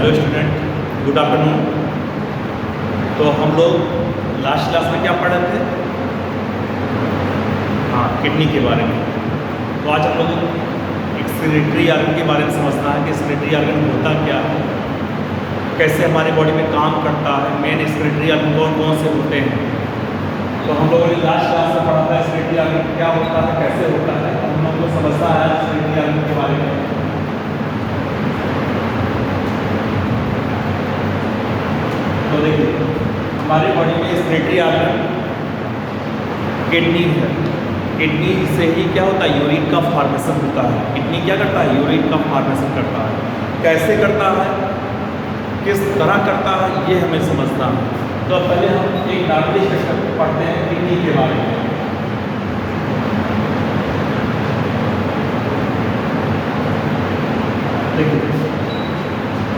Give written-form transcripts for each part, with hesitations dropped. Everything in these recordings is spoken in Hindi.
Hello student, good afternoon. तो हम लोग लास्ट क्लास में क्या पढ़ रहे थे? हाँ, किडनी के बारे में। तो आज हम लोग एक्सक्रीटरी ऑर्गन के बारे में समझना है कि एक्सक्रीटरी ऑर्गन होता क्या है, कैसे हमारी बॉडी में काम करता है, मेन एक्सक्रीटरी ऑर्गन कौन कौन से होते हैं। तो हम लोगों ने लास्ट क्लास में पढ़ा था एक्सक्रीटरी ऑर्गन क्या होता है, कैसे होता है। तो हम लोग को समझना है एक्सक्रीटरी ऑर्गन के बारे में। तो देखिए, हमारी बॉडी में एक्सक्रीटरी ऑर्गन किडनी है। किडनी से ही क्या होता है, यूरिन का फॉर्मेशन होता है। किडनी क्या करता है, यूरिन का फॉर्मेशन करता है। कैसे करता है, किस तरह करता है, ये हमें समझना है। तो पहले हम एक नॉर्मली स्ट्रक्चर पढ़ते हैं किडनी के बारे में। देखिए,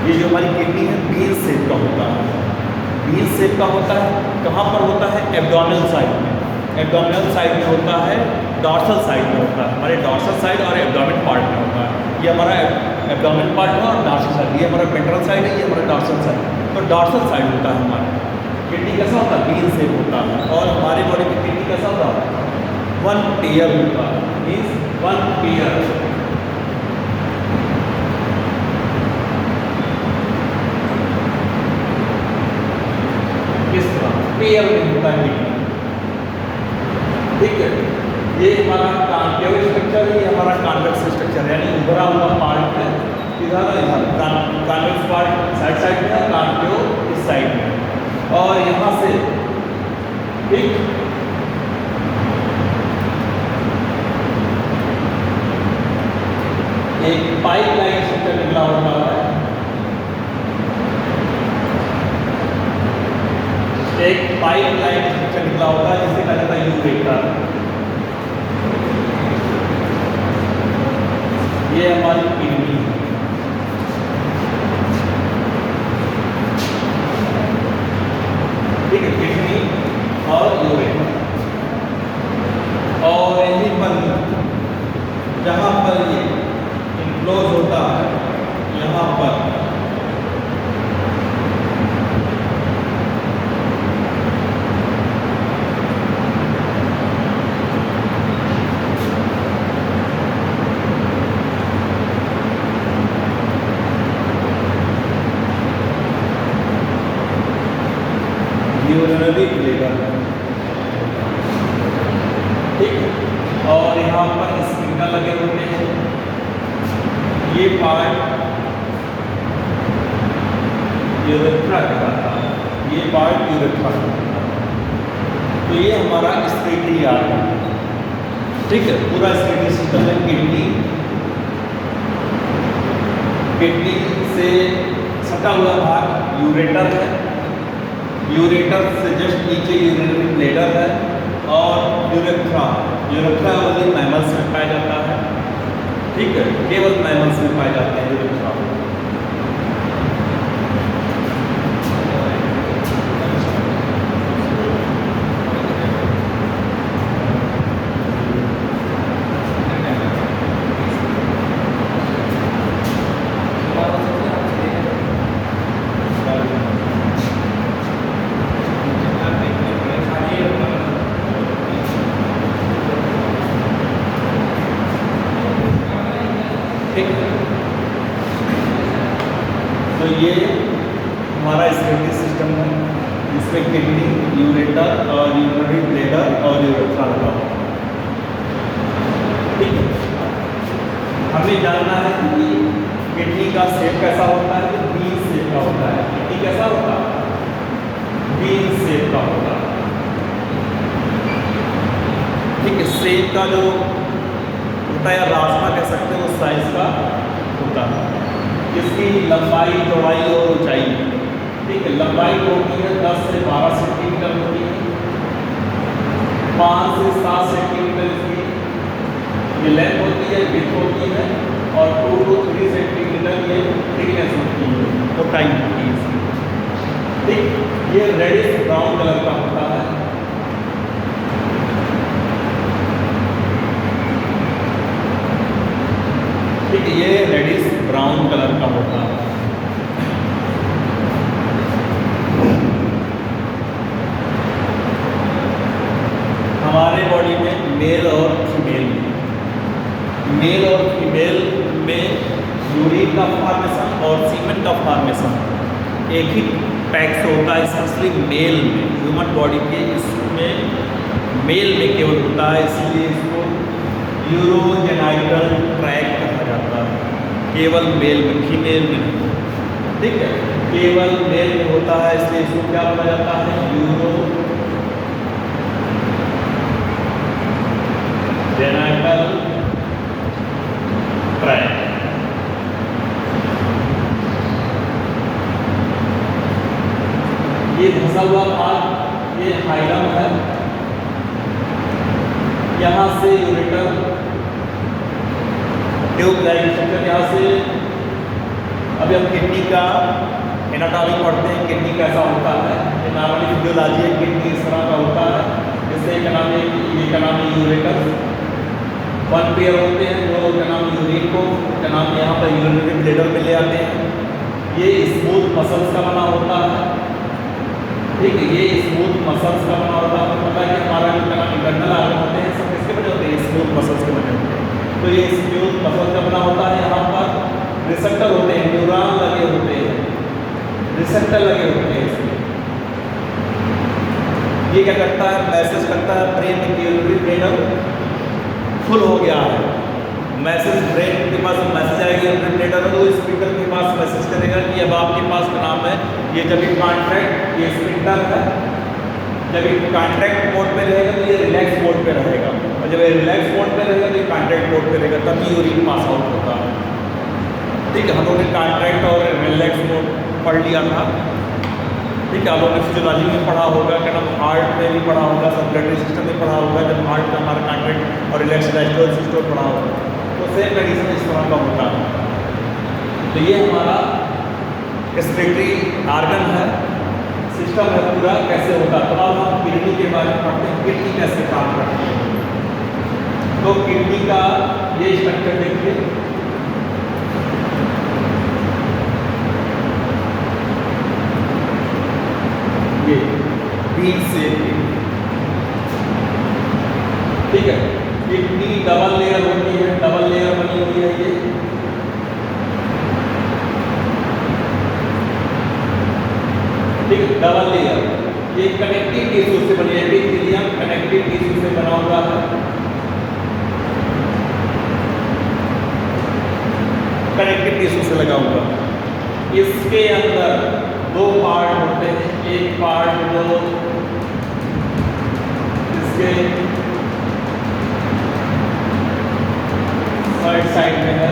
ये जो हमारी किडनी है बीन शेप का होता है। बीन शेप का होता है, कहाँ पर होता है, एब्डोमिनल साइड में। एब्डोमिनल साइड में होता है, डॉर्सल साइड में होता है। हमारे डॉर्सल साइड और एब्डोमिन पार्ट में होता है। ये हमारा एब्डोमिन पार्ट है और डॉर्सल साइड, ये हमारा पेंट्रल साइड है, ये हमारा डॉर्सल साइड। तो डॉर्सल साइड होता है हमारा। किडनी कैसा होता है, बीन शेप होता है। और हमारी बॉडी में किडनी कैसा होता है, वन पेयर होता है, मीन्स वन पेयर। किस तरह पेयर में होता है किडनी, ठीक है। ये हमारा कॉन्केव स्ट्रक्चर है, ये हमारा कॉन्वेक्स स्ट्रक्चर है, यानी उभरा हुआ पार्ट है। इधर इधर कॉन्वेक्स पार्ट साइड में है, कॉन्केव इस साइड में। और यहाँ से एक पाइप लाइन स्ट्रक्चर निकला होता है। एक पाइप लाइन स्ट्रक्चर निकला होता है जिसे कहा जाता है यूरेटर। ये हमारी किडनी है, ठीक है, किडनी और यूरेटर। और यहीं पर जहाँ पर ये इनक्लोज होता है, यहाँ पर यूरिनरी ब्लैडर, ठीक है। और यहाँ पर स्प्रिंकलर लगे होते हैं। ये पार्ट यूरेथ्रा कहलाता है, ये पार्ट यूरेथ्रा। तो ये हमारा एक्सक्रीटरी ऑर्गन है, ठीक है। पूरा एक्सक्रीटरी सिस्टम है। किडनी से सटा हुआ भाग यूरेटर है। यूरेटर से जस्ट नीचे यूरिनरी ब्लैडर है। और यूरेथ्रा वाली मैमल्स में पाया जाता है, ठीक है, केवल मैमल्स में पाए जाते हैं यूरेथ्रा। तो ये हमारा एक्सक्रीटरी सिस्टम है, जिसमें किडनी, यूरेटर और यूरिनरी ब्लैडर और यूरेथ्रा लगा हुआ है, ठीक है। हमें जानना है कि किडनी का शेप कैसा होता है, तो बीन शेप का होता है। किडनी कैसा होता है, बीन शेप का होता है, ठीक है। शेप का जो होता है, या रास्ता कह सकते हैं, उस साइज का होता है। इसकी लंबाई, चौड़ाई और ऊंचाई, ठीक है। लंबाई होती है 10 से 12 सेंटीमीटर होती है। 5 से 7 सेंटीमीटर इसकी ये लेंथ होती है, विड्थ होती है। और 2 to 3 सेंटीमीटर ये थिकनेस होती है, मोटाई होती है इसकी, ठीक। ये रेडिश ब्राउन कलर का होता है, ठीक है। ये रेडिश ब्राउन कलर का होता है। हमारे बॉडी में मेल और फीमेल में यूरिन का फॉर्मेशन और सीमेंट का फॉर्मेशन एक ही पैक से होता है, स्पेशली मेल में, ह्यूमन बॉडी के इसमें मेल में केवल होता है, इसलिए इसको यूरोजेनाइटल ट्रैक्ट कहा जाता है। केवल मेल में, फीमेल में नहीं, ठीक है, केवल मेल में होता है, इसलिए इसको क्या बोला जाता है, यूरोजेनाइटल ट्रैक्ट। ये धंसा हुआ भाग ये हाइलम है, यहाँ से यूरेटर ट्यूब लाइक स्ट्रक्चर, यहाँ से अभी हम किडनी का एनाटॉमी पढ़ते हैं, किडनी कैसा होता है, नॉर्मली फिजियोलॉजी है, किडनी इस तरह का होता है, जिससे क्या नाम है, ये क्या नाम है, यूरेटर, वन पेयर होते हैं जो क्या नाम यूरिन को क्या नाम यहाँ पर यूरिनरी ब्लेडर में ले आते हैं। ये स्मूथ मसल्स का बना होता है, ठीक है, ये स्मूथ मसल्स का बना होता है। पता है कि हमारा जो क्या नाम इंटरनल आर्गन होते हैं सब किसके बने होते हैं, स्मूथ मसल्स के बने होते हैं। तो ये स्मूथ मसल्स का बना होता है, यहाँ पर रिसेप्टर होते हैं, न्यूरॉन लगे होते हैं, रिसेप्टर लगे होते हैं इसमें। ये क्या करता है, मैसेज करता है ब्रेन में कि यूरिनरी ब्लेडर फुल हो गया है, मैसेज ब्रेन के पास मैसेज आएगा यूरिनरी ब्लेडर, तो स्पिंडल के पास मैसेज करेगा कि अब आपके पास का नाम है, ये जब ये कॉन्ट्रैक्ट, ये स्पिंडल है, जब ये कॉन्ट्रैक्ट मोड पे रहेगा तो ये रिलैक्स मोड पे रहेगा, और जब ये रिलैक्स मोड पे रहेगा तो ये कॉन्ट्रैक्ट मोड पे रहेगा, तभी यूरिन पास आउट होता है। ठीक है, हम लोगों ने कॉन्ट्रैक्ट और रिलैक्स मोड पढ़ लिया था, ठीक है, आप लोगों ने फिजियोलॉजी में पढ़ा होगा, क्या नाम हार्ट में भी पढ़ा होगा, सर्कुलेटरी सिस्टम में पढ़ा होगा, जब हार्ट का हमारा कॉन्ट्रैक्ट और रिलैक्स डायस्टोल सिस्टम पढ़ा होगा, तो सेम कंडीशन इस तरह का होता है। तो ये हमारा रेस्पिरेटरी आर्गन है, सिस्टम है पूरा, कैसे होता है। तो अब हम किडनी के बारे में पढ़ते हैं, किडनी कैसे काम करती है। तो किडनी का ये स्ट्रक्चर देखिए, ये बीन से, ठीक है, किडनी डबल लेयर होती है, डबल लेयर बनी हुई है ये, ठीक है, डबल लेयर, ये कनेक्टिव टिश्यू से बनी है, एपिथेलियम कनेक्टिव टिश्यू से बना हुआ है, कनेक्टिव टिश्यू से लगा हुआ। इसके अंदर दो पार्ट होते हैं, एक पार्ट जो इसके साइड में है,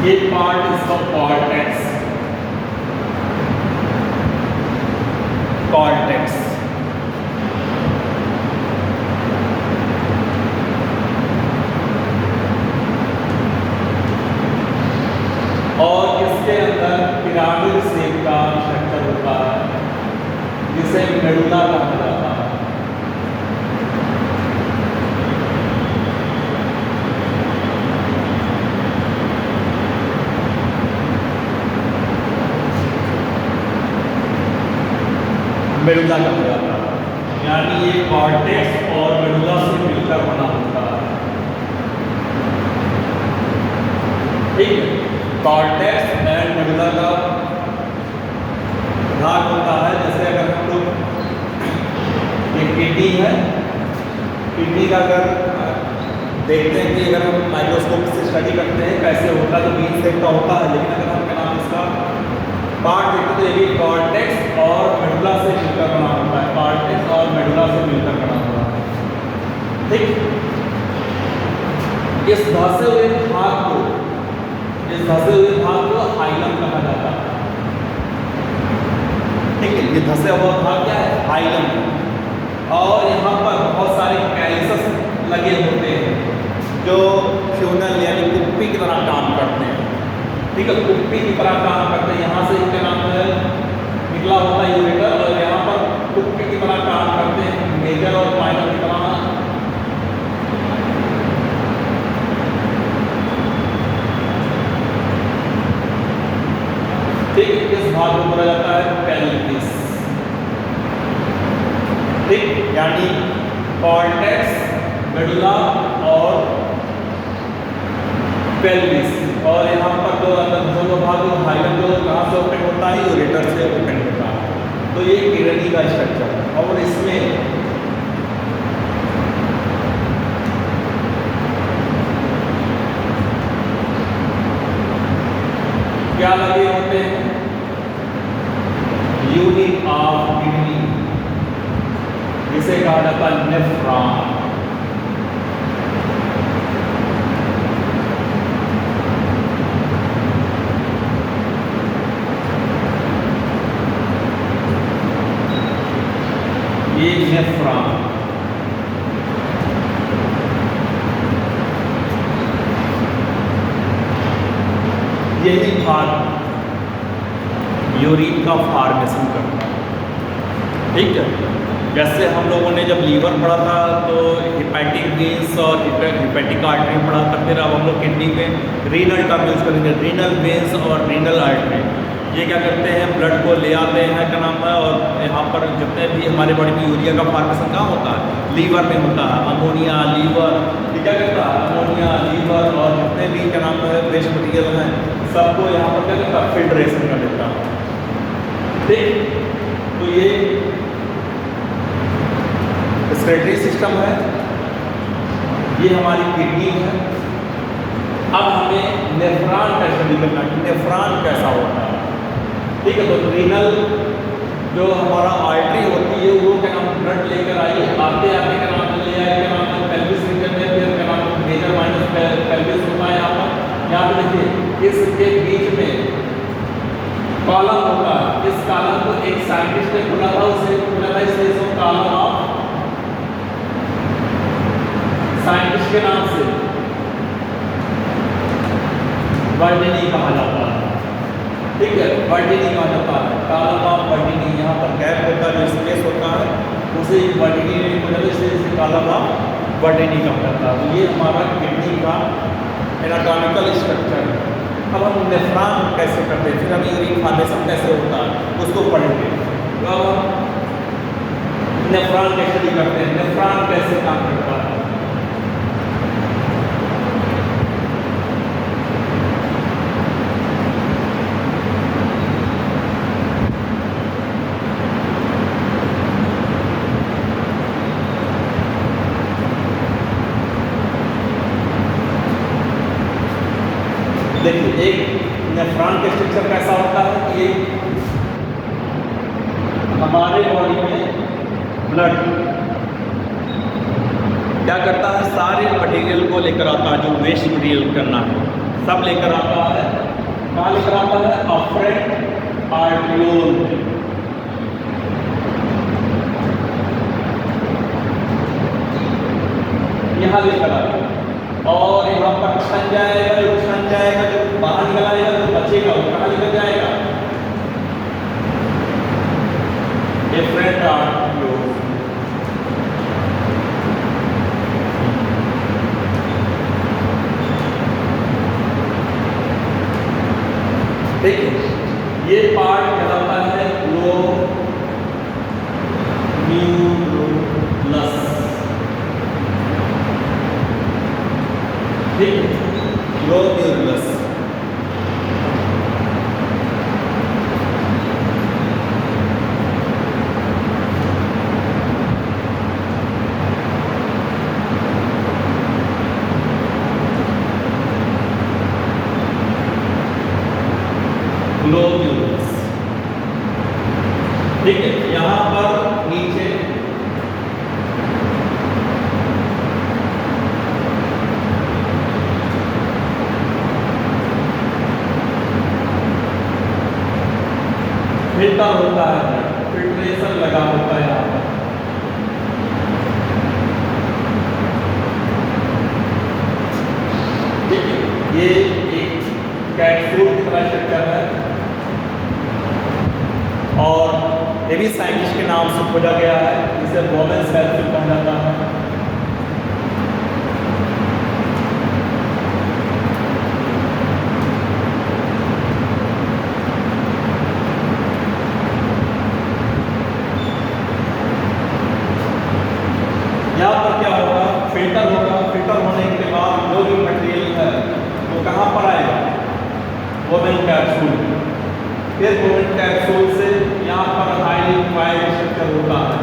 ये पार्ट इसका कॉर्टेक्स, कॉर्टेक्स, और इसके अंदर पिरामिड शेप का स्ट्रक्चर होता है, जिसे मेडुला कहा जाता है। मेडुला कहा जाता है, यानी ये कॉर्टेक्स और मेडुला से मिलकर बना होता है, ठीक है, कॉर्टेक्स एंड मेडुला का भाग होता है। जैसे अगर हम लोग ये किडनी है, किडनी का अगर देखते हैं कि अगर हम माइक्रोस्कोप से स्टडी करते हैं कैसे होता है, तो बीन शेप का होता है, लेकिन अगर हम क्या नाम इसका पार्ट देखते तो ये भी कॉर्टेक्स और मेडुला से मिलकर बना होता है, कॉर्टेक्स और मेडुला से मिलकर बना हुआ है, ठीक। इस धंसे हुए भाग को, इस धंसे हुए भाग को हाइलम कहा जाता है, ठीक है, ये धंसे हुआ भाग क्या है, हाइलम। और यहाँ पर बहुत सारे कैल्सस लगे होते हैं जो फ्यूनल यानी कुप्पी की तरह काम करते हैं, ठीक है, कुप्पी की तरह काम करते हैं। यहाँ से इनका नाम है निकला होता है यूरेटर, और यहाँ पर कुप्पी की तरह काम करते हैं मेजर और यानी कॉर्टेक्स, मेडुला और पेल्विस। और यहाँ पर दो भाग हाइलम जो कहाँ से ओपन होता है, यूरेटर से ओपन होता है। तो ये किडनी का स्ट्रक्चर है। और इसमें क्या लगे होते हैं, यूनिट ऑफ किडनी, जिसे कहा जाता है नेफ्रॉन। ये नेफ्रॉन यही भाग यूरिन का फॉर्मेशन करता है। ठीक है, जैसे हम लोगों ने जब लीवर पढ़ा था तो हिपैटिक वेन्स और हिपैटिक आर्टरी पढ़ा था, फिर अब हम लोग किडनी में रीनल टर्म यूज करेंगे, रीनल वेन्स और रीनल आर्टरी। ये क्या करते हैं, ब्लड को ले आते हैं, क्या नाम है, और यहाँ पर जितने भी हमारे बॉडी में यूरिया का फॉर्मेशन कहाँ होता है, लीवर में होता है। अमोनिया, लीवर, ये क्या करता है, अमोनिया, लीवर और जितने भी क्या नाम है वेस्ट मटीरियल हैं, सबको यहाँ पर क्या करता है, फिल्ट्रेशन कर देता है। ठीक, तो ये रेस्पिरेटरी सिस्टम है, ये हमारी किडनी है। अब हमें नेफ्रॉन का स्टडी करना है, नेफ्रॉन कैसा होता है। ठीक है, तो रीनल जो हमारा आर्टरी होती है वो क्या नाम ब्लड लेकर आई, आते आते क्या नाम ले आए, क्या नाम पेल्विस रीजन में, फिर क्या नाम मेजर माइनस पेल्विस होता है। यहाँ पर देखिए इसके बीच में कॉलम होता है। इस कॉलम को एक साइंटिस्ट ने बोला था, उसे बोला था इसे कॉलम ऑफ साइंटिस्ट के नाम से वर्डिनी कहा जाता है। ठीक है, वर्डिनी कहा जाता है, कॉलम ऑफ वर्डिनी। यहाँ पर गैप होता है, जो स्पेस होता है उसे वर्डिनी ने बोला, इसे कॉलम ऑफ वर्डिनी कहा जाता है। तो ये हमारा किडनी का एनाटॉमिकल स्ट्रक्चर है। अब हम नेफ्रॉन कैसे करते हैं, फिर हम यूरिन फॉर्मेशन कैसे होता है उसको पढ़ेंगे। तो अब हम नेफ्रॉन की स्टडी करते हैं, नेफ्रॉन कैसे काम करता है। देखिए एक नेफ्रॉन का स्ट्रक्चर कैसा होता है कि हमारे बॉडी में ब्लड क्या करता है, सारे मटेरियल को लेकर आता है, जो वेस्ट मटेरियल करना है सब लेकर आता है। कहाँ लेकर आता है, अफरेंट आर्ट्रियोल में। यहाँ लेकर आता है और यहाँ पर छन जाएगा, जो छन जाएगा, जो बाहर निकल आएगा, जो बचेगा वो कहाँ लेकर जाएगा, डिफरेंट आर्ट्रियोल। ठीक है, ये पार्ट कहलाता है ग्लोम्युलस। ठीक है, ग्लोम्युलस। ग्लोम्युलस। ठीक है, यहाँ पर नीचे फिल्टर होता है, फिल्ट्रेशन लगा होता है यहाँ पर। ठीक है, ये एक कैप्सूल की तरह स्ट्रक्चर है और ये भी साइंटिस्ट के नाम से खोजा गया है, जिसे बोवेंस कैप्सूल कहा जाता है। यहाँ पर क्या होगा, फिल्टर होगा। फिल्टर होने के बाद जो भी मटेरियल है वो कहाँ पर आएगा, वोमेन कैप्सूल। फिर वोमेन कैप्सूल से यहाँ पर हाईली फाइल स्ट्रक्चर होता है।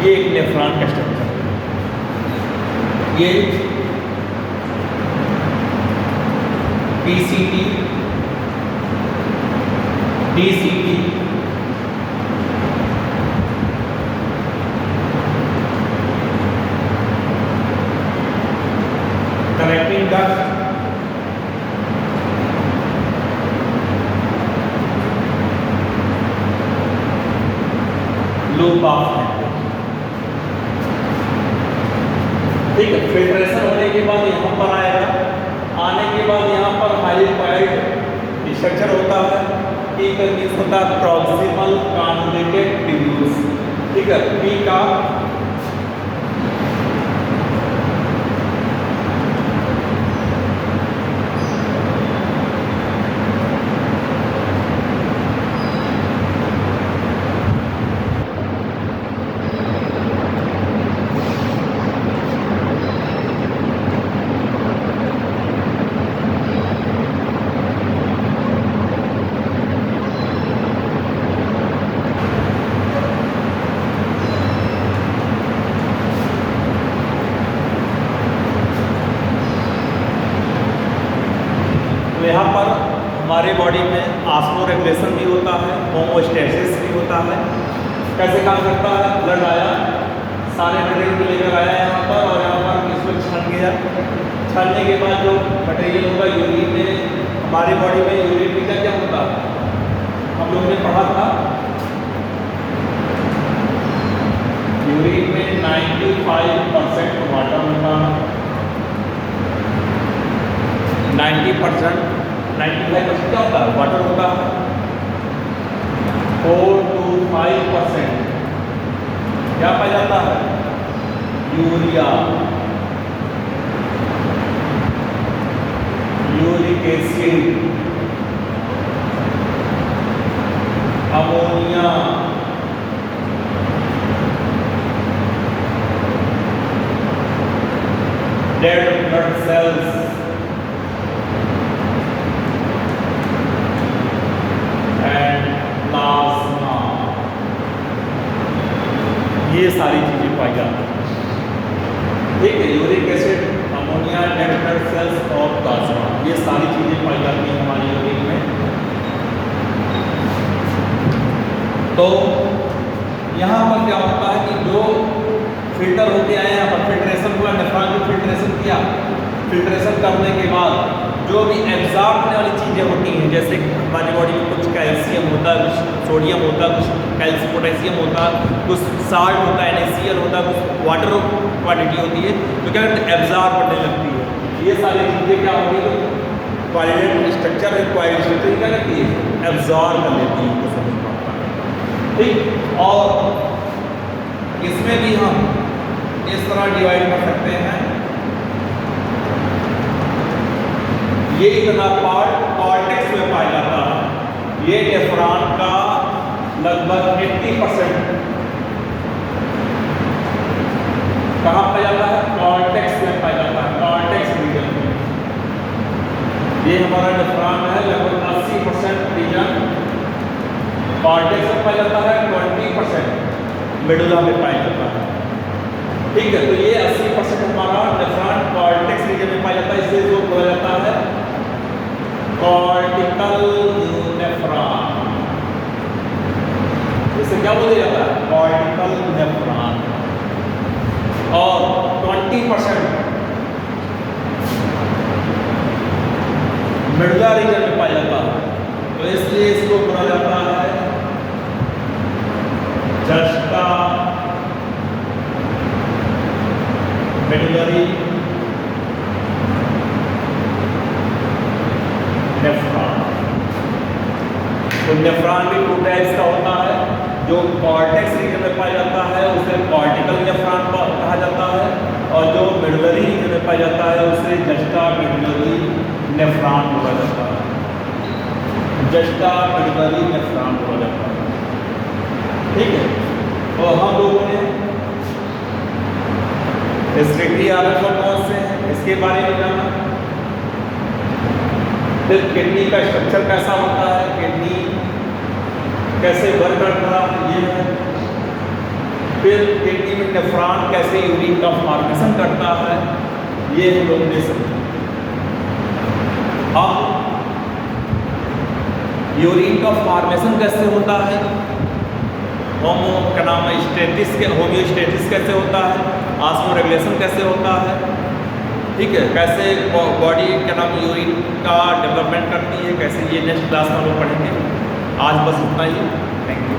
ये एक नेफ्रॉन का स्ट्रक्चर है। ये PCT, DCT, connecting duct, loop of है। ठीक है, फिल्ट्रेशन होने के बाद यहाँ पर आएगा। आने के बाद यहाँ पर हाईली कॉइल्ड स्ट्रक्चर होता है। पी का मीन्स होता है प्रॉक्सिमल कॉन्जुगेटेड ट्यूब्यूल्स। ठीक है, पी का यहाँ पर हमारे बॉडी में ऑस्मो रेगुलेशन भी होता है, होमोस्टेसिस भी होता है। कैसे काम करता है, ब्लड आया, सारे मटेरियल को लेकर आया यहाँ पर, और यहाँ पर इसको छन गया। छानने के बाद जो मटेरियल होगा यूरिन में, हमारी बॉडी में यूरिन का क्या होता है, हम लोग ने पढ़ा था, यूरिन में 95% वाटर होता है। 95% क्या होता है, वाटर होता है। 4 to 5% क्या पाया जाता है, urea, uric acid, ammonia, dead blood cells, ये सारी चीजें पाई जाती हैं। ठीक है, uric acid, ammonia, dead blood cells और प्लाज्मा, ये सारी चीजें पाई जाती हैं हमारी यूरिन में। तो यहाँ पर क्या होता है कि जो फिल्टर होते आए, यहाँ पर फिल्ट्रेशन हुआ, नेफ्रॉन को फिल्ट्रेशन किया। फिल्ट्रेशन करने के बाद जो भी एब्जॉर्ब होने वाली चीज़ें होती हैं, जैसे हमारी बॉडी में कुछ कैल्शियम होता है, कुछ सोडियम होता है, कुछ पोटेशियम होता है, कुछ साल्ट होता है, NaCl होता है, कुछ वाटर क्वालिटी होती है, तो क्या करते हैं, एब्जॉर्ब करने लगती है। ये सारी चीज़ें क्या होती है, क्वालिटेटिव स्ट्रक्चर है, क्वालिटी स्ट्रक्चर क्या करती है, एब्जॉर्ब कर लेती है, तो समझ पाता है। ठीक, और इसमें भी हम इस तरह डिवाइड कर सकते हैं, ये इतना पार्ट कॉर्टेक्स में पाया का लगभग 80% कहाँ पाया जाता है? कॉर्टेक्स में पाया जाता है, कॉर्टेक्स रीजन में। ये हमारा नेफ्रॉन है, लगभग 80% रीजन कॉर्टेक्स में पाया जाता है, 20% मेडुला में पाया जाता है। ठीक है, तो ये 80% हमारा नेफ्रॉन कॉर्टेक्स रीजन में पाया जाता है, इसे जो बोला जाता है कॉर्टिकल नेफ्रॉन। इसे क्या बोला जाता है? Cortical nephron. और 20% मेडुला रीजन में पाया जाता है, तो इसलिए इसको बोला जाता है जस्टा मेडुलरी नेफ्रॉन। तो नेफ्रॉन भी 2 टाइप्स का होता है, जो कॉर्टेक्स रीजन में पाया जाता है उसे कॉर्टिकल नेफ्रॉन कहा जाता है, और जो मेडुलरी रीजन में पाया जाता है उसे जस्टा मेडुलरी नेफ्रॉन बोला जाता है। जस्टा मेडुलरी नेफ्रॉन बोला जाता है। ठीक है, तो हम लोगों ने रेस्पिरेटरी ऑर्गन कौन से हैं इसके बारे में जाना। फिर किडनी का स्ट्रक्चर कैसा होता है, किडनी कैसे वर्क करता है ये है। फिर किडनी में नेफ्रॉन कैसे यूरिन का फॉर्मेशन करता है ये हम लोग ने समझा। अब यूरिन का फॉर्मेशन कैसे होता है, होमोस्टेटिस कैसे होता है, ऑस्मोरेगुलेशन कैसे होता है, ठीक है, कैसे बॉडी यूरिन का डेवलपमेंट करती है, कैसे, ये नेक्स्ट क्लास में हम लोग पढ़ेंगे। आज बस इतना ही, थैंक यू।